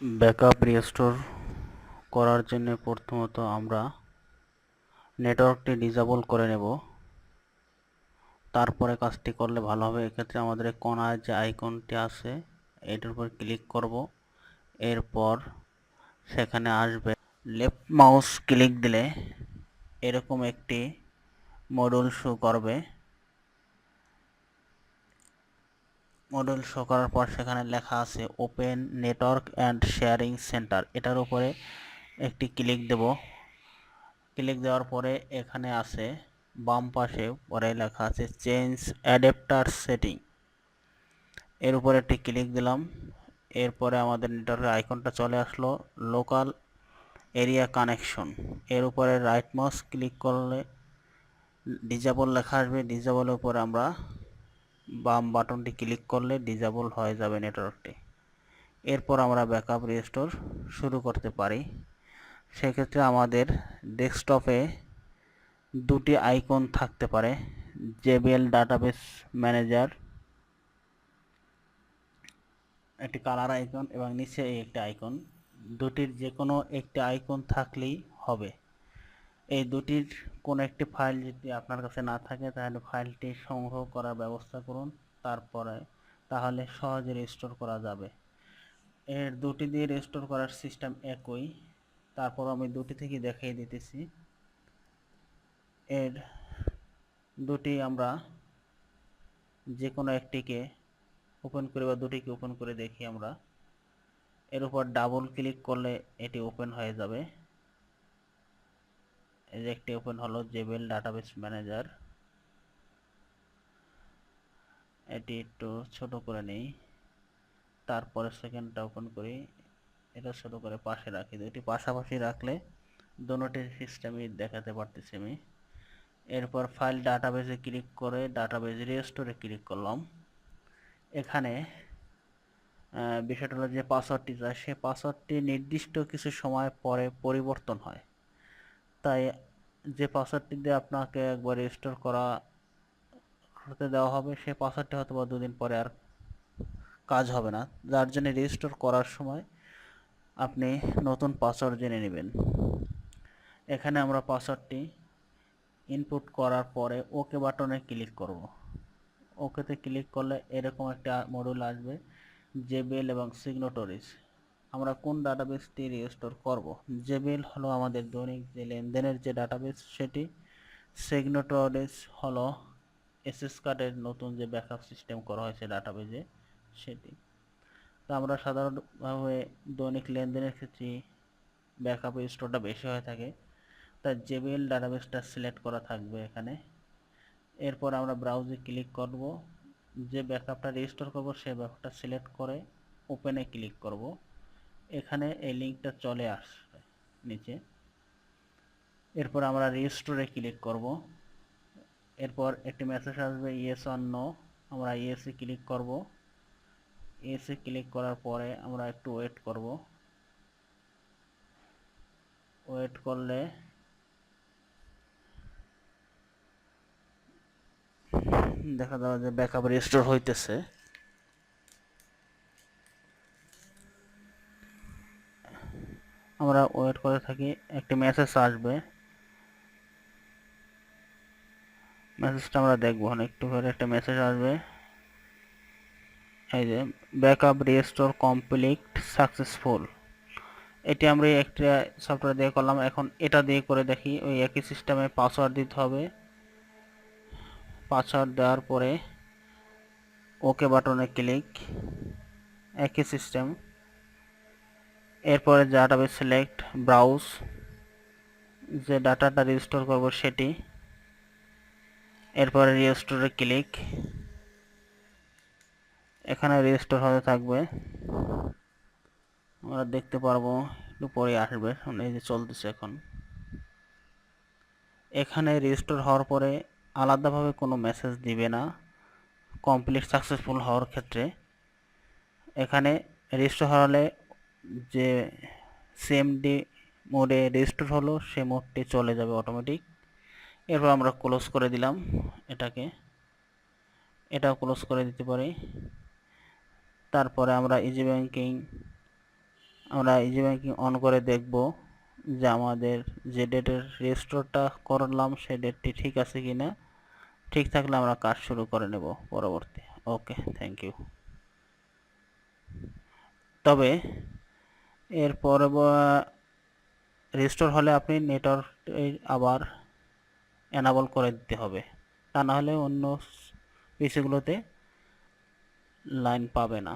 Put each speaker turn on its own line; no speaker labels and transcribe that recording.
Backup restore করার জন্য প্রথমত আমরা নেটওয়ার্কটি ডিসেবল করে নেব। তারপরে কাজটি করলে ভালো হবে। এক্ষেত্রে আমাদের কোণায় যে আইকনটি আছে এটার উপর ক্লিক করব। এরপর সেখানে আসবে লেফট মাউস ক্লিক দিলে এরকম একটি মডিউল শো করবে। মডিউল শো করার পর সেখানে লেখা আছে open network and sharing centre. এটার উপরে একটি ক্লিক দেব। ক্লিক দেওয়ার পরে এখানে আছে বাম পাশে পরে লেখা আছে চেঞ্জ অ্যাডাপ্টার সেটিং। এর উপরে একটি ক্লিক দিলাম। এরপরে আমাদের নেটওয়ার্কের আইকনটা চলে আসলো লোকাল এরিয়া কানেকশন। এর উপরে রাইট মাউস ক্লিক করলে ডিসেবল লেখা আসবে। ডিসেবলের উপরে আমরা বাম বাটনটি ক্লিক করলে ডিসেবল হয়ে যাবে নেটওয়ার্কটি। এরপর আমরা ব্যাকআপ রিস্টোর শুরু করতে পারি। সেক্ষেত্রে আমাদের ডেস্কটপে দুটি আইকন থাকতে পারে, জেবিএল ডাটাবেস ম্যানেজার একটি কালার আইকন এবং নিচে এই একটি আইকন। দুটির যে কোনো একটি আইকন থাকলেই হবে। এই দুটির কোনো একটি ফাইল যদি আপনার কাছে না থাকে তাহলে ফাইলটি সংগ্রহ করার ব্যবস্থা করুন, তাহলে সহজে রিস্টোর করা যাবে। এর দুটি দিয়ে রিস্টোর করার সিস্টেম একই, তারপর আমি দুটি থেকে দেখিয়ে দিতেছি। এর দুটি আমরা যে কোনো একটিকে ওপেন করে বা দুটিকে ওপেন করে দেখি আমরা। এর উপর ডাবল ক্লিক করলে এটি ওপেন হয়ে যাবে। এই যে একটি ওপেন হলো জেবিএল ডাটাবেস ম্যানেজার। এটি একটু ছোট করে নেই, তারপরে সেকেন্ডটা ওপেন করি, এটা ছোট করে পাশে রাখি। দুটি পাশাপাশি রাখলে দুটির সিস্টেমই দেখাতে পারতেছি আমি। এরপর ফাইল ডাটাবেসে ক্লিক করে ডাটাবেস রিস্টোরে ক্লিক করলাম। এখানে বিষয়টা হলো যে পাসওয়ার্ডটি চাই, সে পাসওয়ার্ডটি নির্দিষ্ট কিছু সময় পরে পরিবর্তন হয়। তাই যে পাসওয়ার্ডটি দিয়ে আপনাকে একবার রিস্টোর করতে দেওয়া হবে সে পাসওয়ার্ডটি হয়তো বা দুদিন পরে আর কাজ হবে না, যার জন্য রিস্টোর করার সময় আপনি নতুন পাসওয়ার্ড জেনে নেবেন। এখানে আমরা পাসওয়ার্ডটি ইনপুট করার পরে ওকে বাটনে ক্লিক করব। ওকেতে ক্লিক করলে এরকম একটা মডিউল আসবে জেবিএল এবং সিগনেটরিজ। আমরা কোন ডাটাবেসটি রিস্টোর করব? জেবিএল হলো আমাদের দৈনিক যে লেনদেনের যে ডাটাবেস সেটি, সিগনেটরিজ হলো এসএস কার্ডের নতুন যে ব্যাকআপ সিস্টেম করা হয়েছে ডাটাবেজে সেটি। তো আমরা সাধারণভাবে দৈনিক লেনদেনের ক্ষেত্রে ব্যাকআপ স্টোরটা বেশি হয়ে থাকে, তাই জেবিএল ডাটাবেসটা সিলেক্ট করা থাকবে এখানে। এরপর আমরা ব্রাউজে ক্লিক করব, যে ব্যাকআপটা রেজিস্টার করব সেই ব্যাকআপটা সিলেক্ট করে ওপেনে ক্লিক করব। এখানে এই লিঙ্কটা চলে আসবে নিচে। এরপর আমরা রেজিস্টোরে ক্লিক করব। এরপর একটি মেসেজ আসবে ইয়েস অর নো, আমরা ইয়েসে ক্লিক করব। ইয়েসে ক্লিক করার পরে আমরা একটু ওয়েট করব। ওয়েট করলে দেখা যাবে যে ব্যাকআপ রেজিস্টোর হইতেছে। আমরা ওয়েট করে থাকি, একটি মেসেজ আসবে। মেসেজটা আমরা দেখবো, একটু পরে একটা মেসেজ আসবে, এই যে ব্যাকআপ রিস্টোর কমপ্লিট সাকসেসফুল। এটি আমরা একটা সফটওয়্যার দিয়ে করলাম, এখন এটা দিয়ে করে দেখি। ওই একই সিস্টেমে পাসওয়ার্ড দিতে হবে। পাসওয়ার্ড দেওয়ার পরে ওকে বাটনে ক্লিক, একই সিস্টেম। এরপরে ডাটাবেস সিলেক্ট, ব্রাউজ, যে ডাটাটা রিস্টোর করব সেটি। এরপরে রিস্টোরে ক্লিক, এখানে রিস্টোর হতে থাকবে, আমরা দেখতে পারবো একটু পরে আসবে। এই যে চলতেছে এখন। এখানে রেজিস্টার হওয়ার পরে আলাদাভাবে কোনো মেসেজ দিবে না কমপ্লিট সাকসেসফুল হওয়ার ক্ষেত্রে। এখানে রেজিস্টার হলে যে সিএমডি মোডে রেজিস্টার হলো সে মোডটি চলে যাবে অটোমেটিক। এরপর আমরা ক্লোজ করে দিলাম এটাও ক্লোজ করে দিতে পারি। তারপরে আমরা ইজি ব্যাংকিং আমরা ইজি ব্যাংকিং অন করে দেখব যে আমাদের যে ডেটের রেজিস্টারটা করলাম সেই ডেটটি ঠিক আছে কিনা। ঠিক থাকলে আমরা কাজ শুরু করে নেব পরবর্তী। ওকে, থ্যাংক ইউ। তবে এরপরে রেজিস্টোর হলে আপনি নেটওয়ার্ক আবার এনাবল করে দিতে হবে, তা না হলে অন্য পিসিগুলোতে লাইন পাবে না।